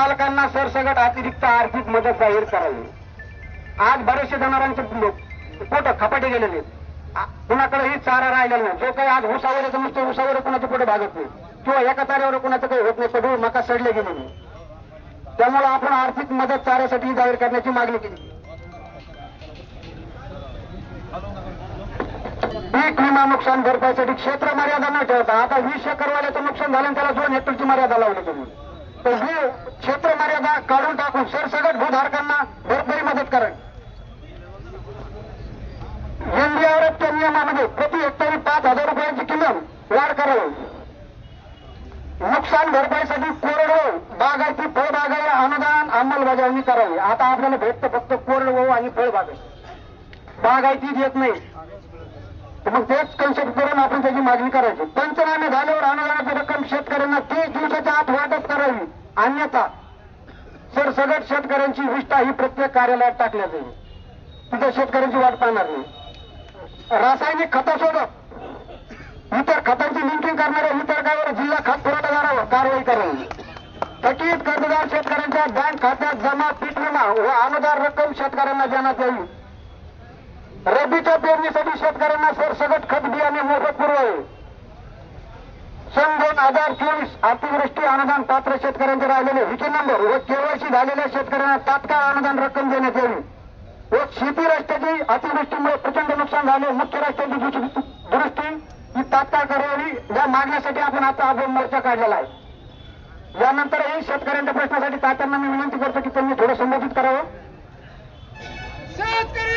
मालकांना सरसकट अतिरिक्त आर्थिक मदत जाहीर करावी। आज बरेचसे जनावरांचे पोट खपाटे गेलेले आहेत, कुणाकडेही चारा राहिलेला नाही। जो काही आज ऊसावर येतो नुसतं ऊसावर कुणाचे पोट भागत नाही किंवा एका चाऱ्यावर कुणाचं काही होत नाही, सगळी मका सडले गेलेली। त्यामुळे आपण आर्थिक मदत चाऱ्यासाठी जाहीर करण्याची मागणी केली। पीक विमा नुकसान भरपाईसाठी क्षेत्र मर्यादा न ठेवता आता 20 एकरवाल्याचं नुकसान झालं त्याला 2 हेक्टरची मर्यादा लावली तुम्ही, तर ही क्षेत्र मर्यादा काढून टाकून सरसकट भूधारकांना भरपाई मदत करा। एनडीआरएफच्या नियमामध्ये प्रति हेक्टरी 5,000 रुपयांची किंमत वाढ करावी। नुकसान भरपाईसाठी कोरडवाहू बागायती फळबागाला अनुदान अंमलबजावणी करावी। आता आपल्याला भेटतं फक्त कोरडवाहू आणि फळबागायती, बागायती देत नाही, मग तेच कन्सेप्ट करून आपण त्याची मागणी करायची। पंचनामे झाल्यावर अनुदानाची रक्कम शेतकऱ्यांना 30 दिवसाच्या आत वाटप करावी, अन्यथा सरसकट शेतकऱ्यांची विष्ठा ही प्रत्येक कार्यालयात टाकल्या जाईल, तिथे शेतकऱ्यांची वाट पाहणार नाही। रासायनिक खतासोबत इतर खतांची लिंकिंग करणाऱ्या वितरकावर जिल्हा खत पुरवठादारावर कारवाई करावी। थकीत कर्जदार शेतकऱ्यांच्या बँक खात्यात जमा पीक विमा व अनुदान रक्कम शेतकऱ्यांना देण्यात यावी। रब्बीच्या पेरणीसाठी शेतकऱ्यांना सरसकट खत बियाणे मोफत पुरवावे। सन 2024 अतिवृष्टी अनुदान पात्र शेतकऱ्यांचे राहिलेले विके नंबर व केवायसी झालेल्या शेतकऱ्यांना तात्काळ अनुदान रक्कम देण्यात यावी व शेती रस्त्याची अतिवृष्टीमुळे प्रचंड नुकसान झाले, मुख्य रस्त्याची दुरुस्ती ही तात्काळ करावी। या मागण्यासाठी आपण आता आपण मोर्चा काढलेला आहे। यानंतरही शेतकऱ्यांच्या प्रश्नासाठी तात्यांना मी विनंती करतो की त्यांनी थोडं संबोधित करावं। शेतकरी